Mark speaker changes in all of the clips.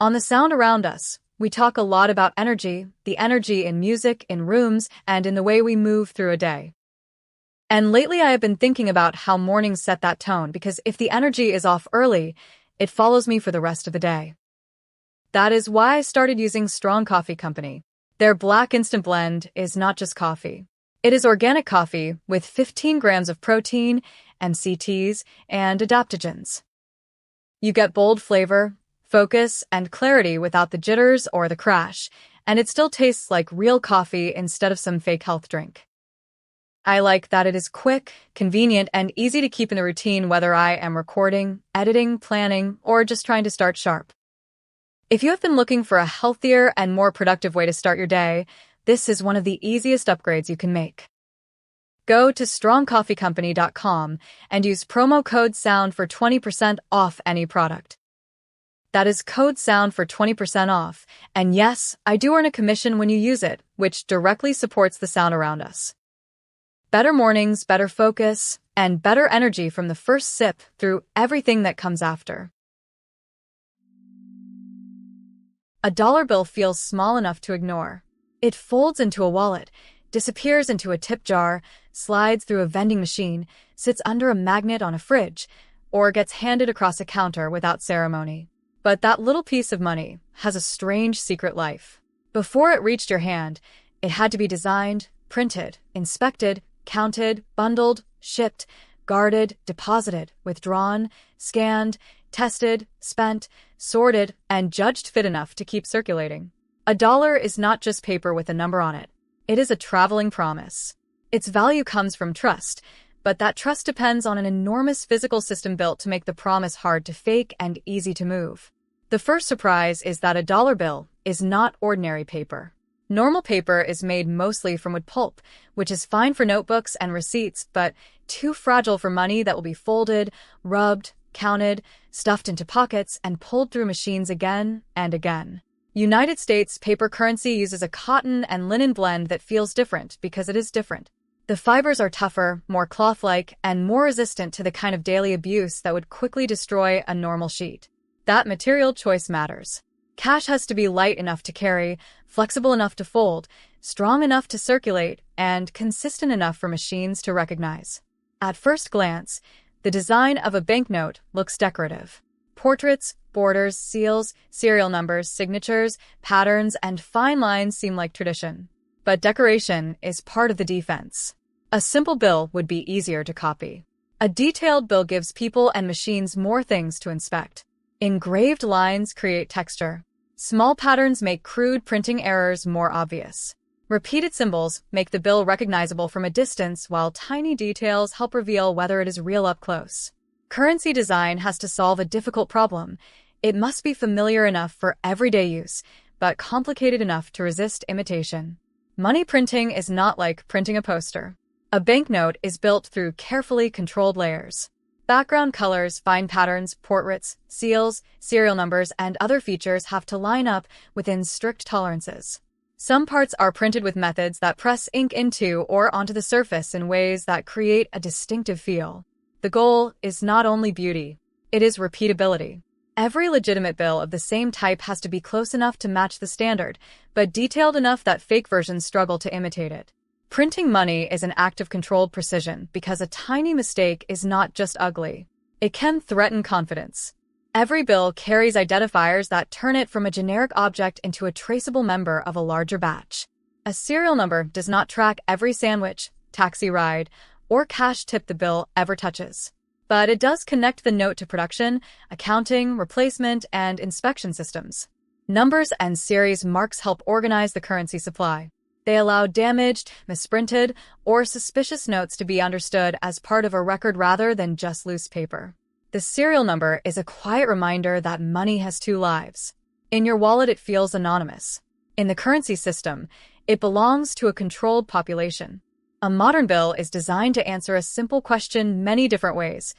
Speaker 1: On the sound around us, we talk a lot about energy, the energy in music, in rooms, and in the way we move through a day. And lately I have been thinking about how mornings set that tone because if the energy is off early, it follows me for the rest of the day. That is why I started using Strong Coffee Company. Their black instant blend is not just coffee. It is organic coffee with 15 grams of protein, MCTs, and adaptogens. You get bold flavor, focus, and clarity without the jitters or the crash, and it still tastes like real coffee instead of some fake health drink. I like that it is quick, convenient, and easy to keep in the routine whether I am recording, editing, planning, or just trying to start sharp. If you have been looking for a healthier and more productive way to start your day, this is one of the easiest upgrades you can make. Go to strongcoffeecompany.com and use promo code SOUND for 20% off any product. That is code SOUND for 20% off, and yes, I do earn a commission when you use it, which directly supports the sound around us. Better mornings, better focus, and better energy from the first sip through everything that comes after. A dollar bill feels small enough to ignore. It folds into a wallet, disappears into a tip jar, slides through a vending machine, sits under a magnet on a fridge, or gets handed across a counter without ceremony. But that little piece of money has a strange secret life. Before it reached your hand, it had to be designed, printed, inspected, counted, bundled, shipped, guarded, deposited, withdrawn, scanned, tested, spent, sorted, and judged fit enough to keep circulating. A dollar is not just paper with a number on it. It is a traveling promise. Its value comes from trust, but that trust depends on an enormous physical system built to make the promise hard to fake and easy to move. The first surprise is that a dollar bill is not ordinary paper. Normal paper is made mostly from wood pulp, which is fine for notebooks and receipts, but too fragile for money that will be folded, rubbed, counted, stuffed into pockets, and pulled through machines again and again. United States paper currency uses a cotton and linen blend that feels different because it is different. The fibers are tougher, more cloth-like, and more resistant to the kind of daily abuse that would quickly destroy a normal sheet. That material choice matters. Cash has to be light enough to carry, flexible enough to fold, strong enough to circulate, and consistent enough for machines to recognize. At first glance, the design of a banknote looks decorative. Portraits, borders, seals, serial numbers, signatures, patterns, and fine lines seem like tradition. But decoration is part of the defense. A simple bill would be easier to copy. A detailed bill gives people and machines more things to inspect. Engraved lines create texture. Small patterns make crude printing errors more obvious. Repeated symbols make the bill recognizable from a distance, while tiny details help reveal whether it is real up close. Currency design has to solve a difficult problem. It must be familiar enough for everyday use, but complicated enough to resist imitation. Money printing is not like printing a poster. A banknote is built through carefully controlled layers. Background colors, fine patterns, portraits, seals, serial numbers, and other features have to line up within strict tolerances. Some parts are printed with methods that press ink into or onto the surface in ways that create a distinctive feel. The goal is not only beauty, it is repeatability. Every legitimate bill of the same type has to be close enough to match the standard, but detailed enough that fake versions struggle to imitate it. Printing money is an act of controlled precision because a tiny mistake is not just ugly. It can threaten confidence. Every bill carries identifiers that turn it from a generic object into a traceable member of a larger batch. A serial number does not track every sandwich, taxi ride, or cash tip the bill ever touches. But it does connect the note to production, accounting, replacement, and inspection systems. Numbers and series marks help organize the currency supply. They allow damaged, misprinted, or suspicious notes to be understood as part of a record rather than just loose paper. The serial number is a quiet reminder that money has two lives. In your wallet, it feels anonymous. In the currency system, it belongs to a controlled population. A modern bill is designed to answer a simple question many different ways.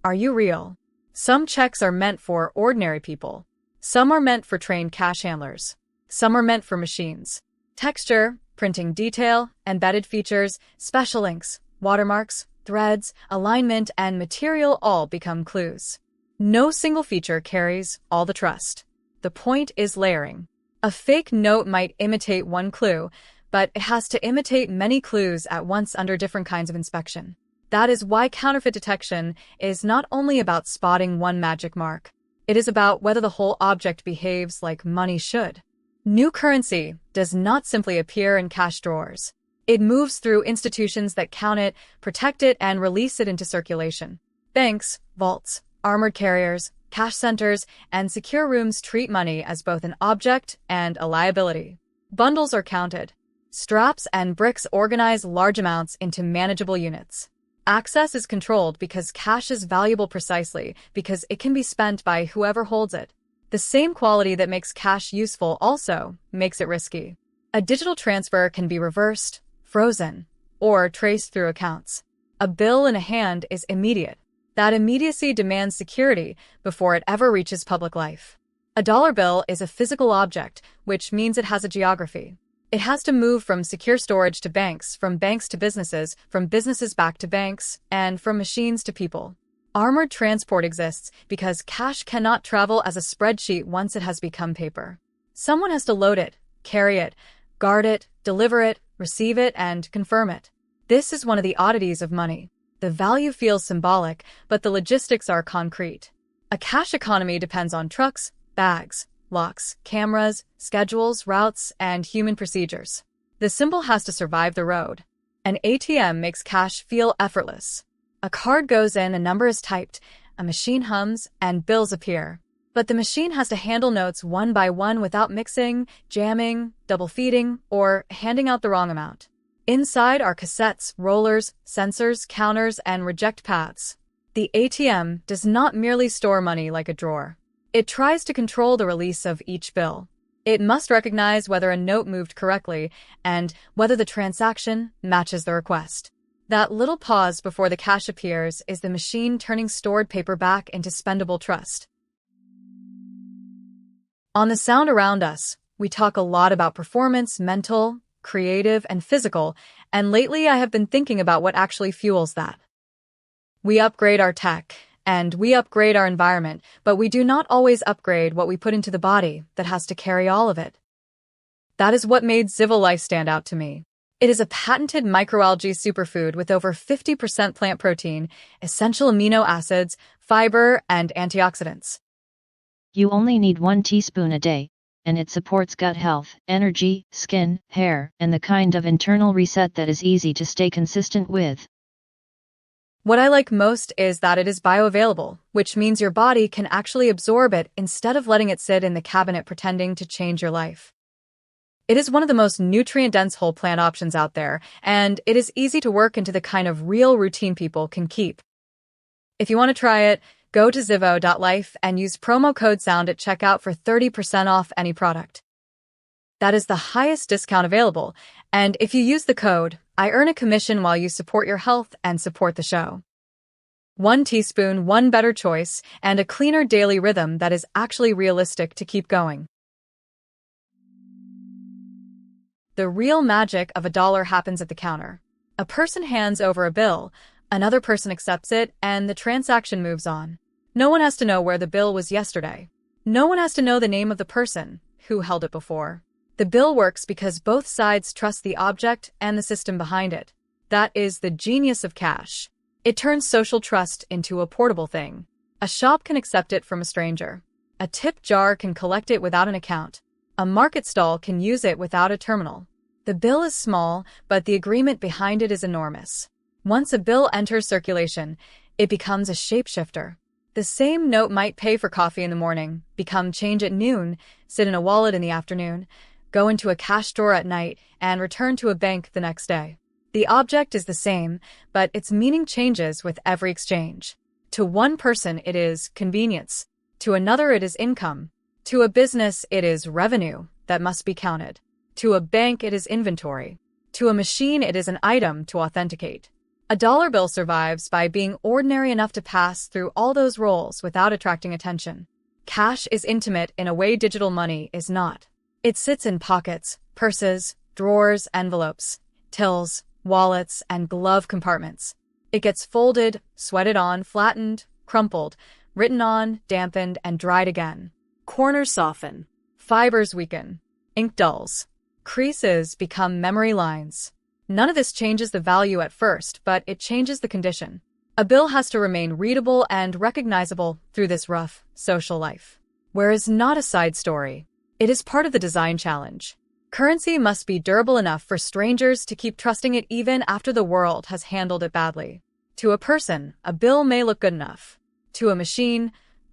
Speaker 1: Are you real? Some checks are meant for ordinary people. Some are meant for trained cash handlers. Some are meant for machines. Texture, printing detail, embedded features, special inks, watermarks, threads, alignment, and material all become clues. No single feature carries all the trust. The point is layering. A fake note might imitate one clue, but it has to imitate many clues at once under different kinds of inspection. That is why counterfeit detection is not only about spotting one magic mark. It is about whether the whole object behaves like money should. New currency does not simply appear in cash drawers. It moves through institutions that count it, protect it, and release it into circulation. Banks, vaults, armored carriers, cash centers, and secure rooms treat money as both an object and a liability. Bundles are counted. Straps and bricks organize large amounts into manageable units. Access is controlled because cash is valuable precisely because it can be spent by whoever holds it. The same quality that makes cash useful also makes it risky. A digital transfer can be reversed, frozen, or traced through accounts. A bill in a hand is immediate. That immediacy demands security before it ever reaches public life. A dollar bill is a physical object, which means it has a geography. It has to move from secure storage to banks, from banks to businesses, from businesses back to banks, and from machines to people. Armored transport exists because cash cannot travel as a spreadsheet once it has become paper. Someone has to load it, carry it, guard it, deliver it, receive it, and confirm it. This is one of the oddities of money. The value feels symbolic, but the logistics are concrete. A cash economy depends on trucks, bags, locks, cameras, schedules, routes, and human procedures. The symbol has to survive the road. An ATM makes cash feel effortless. A card goes in, a number is typed, a machine hums, and bills appear. But the machine has to handle notes one by one without mixing, jamming, double feeding, or handing out the wrong amount. Inside are cassettes, rollers, sensors, counters, and reject paths. The ATM does not merely store money like a drawer. It tries to control the release of each bill. It must recognize whether a note moved correctly and whether the transaction matches the request. That little pause before the cash appears is the machine turning stored paper back into spendable trust. On the sound around us, we talk a lot about performance, mental, creative, and physical, and lately I have been thinking about what actually fuels that. We upgrade our tech, and we upgrade our environment, but we do not always upgrade what we put into the body that has to carry all of it. That is what made Zivolife stand out to me. It is a patented microalgae superfood with over 50% plant protein, essential amino acids, fiber, and antioxidants.
Speaker 2: You only need 1 teaspoon a day, and it supports gut health, energy, skin, hair, and the kind of internal reset that is easy to stay consistent with.
Speaker 1: What I like most is that it is bioavailable, which means your body can actually absorb it instead of letting it sit in the cabinet pretending to change your life. It is one of the most nutrient-dense whole plant options out there, and it is easy to work into the kind of real routine people can keep. If you want to try it, go to zivo.life and use promo code SOUND at checkout for 30% off any product. That is the highest discount available, and if you use the code, I earn a commission while you support your health and support the show. 1 teaspoon, one better choice, and a cleaner daily rhythm that is actually realistic to keep going. The real magic of a dollar happens at the counter. A person hands over a bill, another person accepts it, and the transaction moves on. No one has to know where the bill was yesterday. No one has to know the name of the person who held it before. The bill works because both sides trust the object and the system behind it. That is the genius of cash. It turns social trust into a portable thing. A shop can accept it from a stranger. A tip jar can collect it without an account. A market stall can use it without a terminal. The bill is small, but the agreement behind it is enormous. Once a bill enters circulation, it becomes a shapeshifter. The same note might pay for coffee in the morning, become change at noon, sit in a wallet in the afternoon, go into a cash drawer at night, and return to a bank the next day. The object is the same, but its meaning changes with every exchange. To one person, it is convenience. To another, it is income. To a business, it is revenue that must be counted. To a bank, it is inventory. To a machine, it is an item to authenticate. A dollar bill survives by being ordinary enough to pass through all those roles without attracting attention. Cash is intimate in a way digital money is not. It sits in pockets, purses, drawers, envelopes, tills, wallets, and glove compartments. It gets folded, sweated on, flattened, crumpled, written on, dampened, and dried again. Corners soften. Fibers weaken. Ink dulls. Creases become memory lines. None of this changes the value at first, but it changes the condition. A bill has to remain readable and recognizable through this rough social life. Whereas not a side story. It is part of the design challenge. Currency must be durable enough for strangers to keep trusting it even after the world has handled it badly. To a person, a bill may look good enough. To a machine,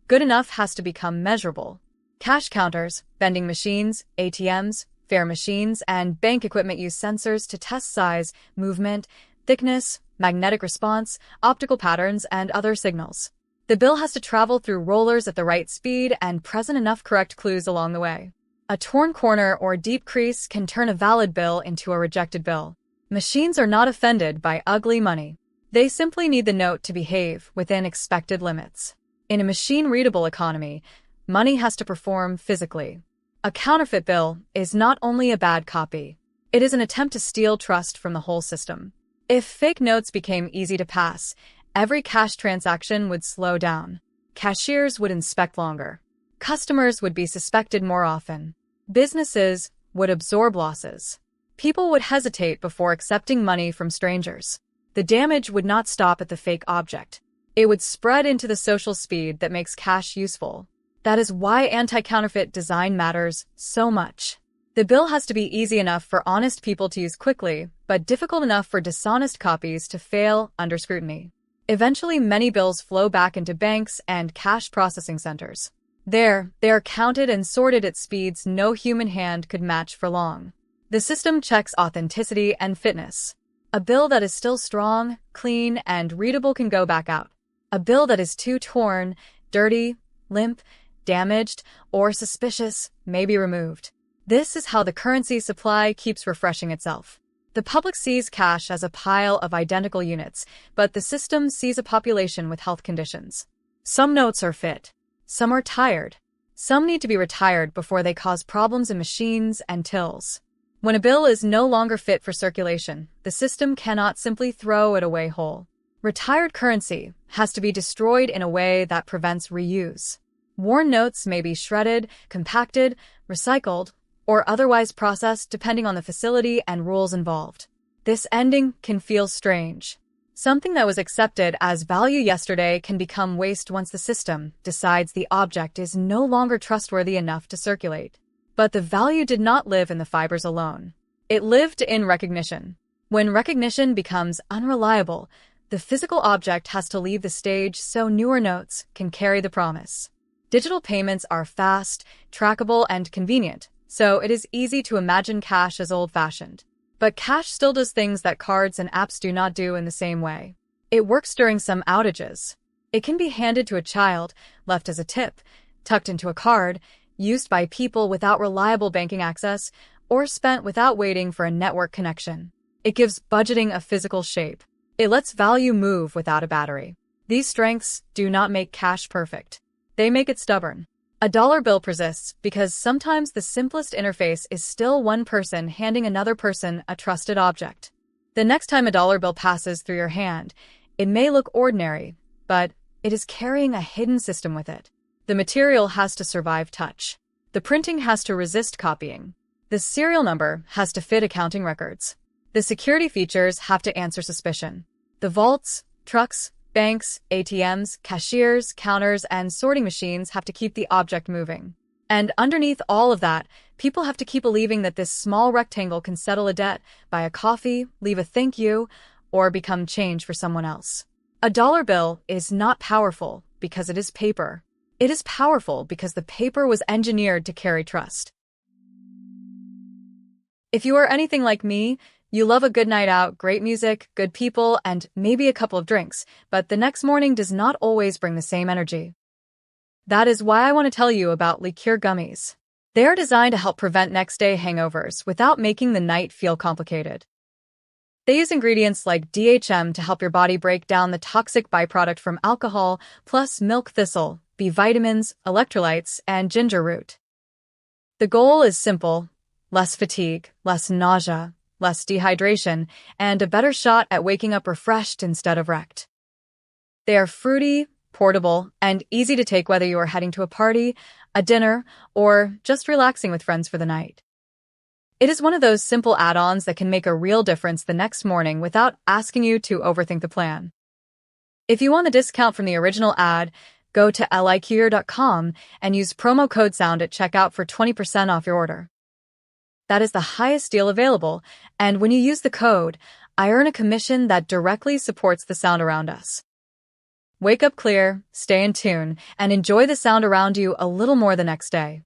Speaker 1: good enough has to become measurable. Cash counters, vending machines, ATMs, fare machines, and bank equipment use sensors to test size, movement, thickness, magnetic response, optical patterns, and other signals. The bill has to travel through rollers at the right speed and present enough correct clues along the way. A torn corner or deep crease can turn a valid bill into a rejected bill. Machines are not offended by ugly money. They simply need the note to behave within expected limits. In a machine-readable economy, money has to perform physically. A counterfeit bill is not only a bad copy, it is an attempt to steal trust from the whole system. If fake notes became easy to pass, every cash transaction would slow down. Cashiers would inspect longer. Customers would be suspected more often. Businesses would absorb losses. People would hesitate before accepting money from strangers. The damage would not stop at the fake object. It would spread into the social speed that makes cash useful. That is why anti-counterfeit design matters so much. The bill has to be easy enough for honest people to use quickly, but difficult enough for dishonest copies to fail under scrutiny. Eventually, many bills flow back into banks and cash processing centers. There, they are counted and sorted at speeds no human hand could match for long. The system checks authenticity and fitness. A bill that is still strong, clean, and readable can go back out. A bill that is too torn, dirty, limp, damaged, or suspicious may be removed. This is how the currency supply keeps refreshing itself. The public sees cash as a pile of identical units, but the system sees a population with health conditions. Some notes are fit. Some are tired. Some need to be retired before they cause problems in machines and tills. When a bill is no longer fit for circulation, the system cannot simply throw it away whole. Retired currency has to be destroyed in a way that prevents reuse. Worn notes may be shredded, compacted, recycled, or otherwise processed depending on the facility and rules involved. This ending can feel strange. Something that was accepted as value yesterday can become waste once the system decides the object is no longer trustworthy enough to circulate. But the value did not live in the fibers alone. It lived in recognition. When recognition becomes unreliable, the physical object has to leave the stage so newer notes can carry the promise. Digital payments are fast, trackable, and convenient, so it is easy to imagine cash as old-fashioned. But cash still does things that cards and apps do not do in the same way. It works during some outages. It can be handed to a child, left as a tip, tucked into a card, used by people without reliable banking access, or spent without waiting for a network connection. It gives budgeting a physical shape. It lets value move without a battery. These strengths do not make cash perfect. They make it stubborn. A dollar bill persists because sometimes the simplest interface is still one person handing another person a trusted object. The next time a dollar bill passes through your hand, it may look ordinary, but it is carrying a hidden system with it. The material has to survive touch. The printing has to resist copying. The serial number has to fit accounting records. The security features have to answer suspicion. The vaults, trucks, banks, ATMs, cashiers, counters, and sorting machines have to keep the object moving. And underneath all of that, people have to keep believing that this small rectangle can settle a debt, buy a coffee, leave a thank you, or become change for someone else. A dollar bill is not powerful because it is paper. It is powerful because the paper was engineered to carry trust. If you are anything like me, you love a good night out, great music, good people, and maybe a couple of drinks, but the next morning does not always bring the same energy. That is why I want to tell you about LiQure Gummies. They are designed to help prevent next-day hangovers without making the night feel complicated. They use ingredients like DHM to help your body break down the toxic byproduct from alcohol, plus milk thistle, B vitamins, electrolytes, and ginger root. The goal is simple: less fatigue, less nausea, less dehydration, and a better shot at waking up refreshed instead of wrecked. They are fruity, portable, and easy to take whether you are heading to a party, a dinner, or just relaxing with friends for the night. It is one of those simple add-ons that can make a real difference the next morning without asking you to overthink the plan. If you want the discount from the original ad, go to LiQure.com and use promo code SOUND at checkout for 20% off your order. That is the highest deal available, and when you use the code, I earn a commission that directly supports the sound around us. Wake up clear, stay in tune, and enjoy the sound around you a little more the next day.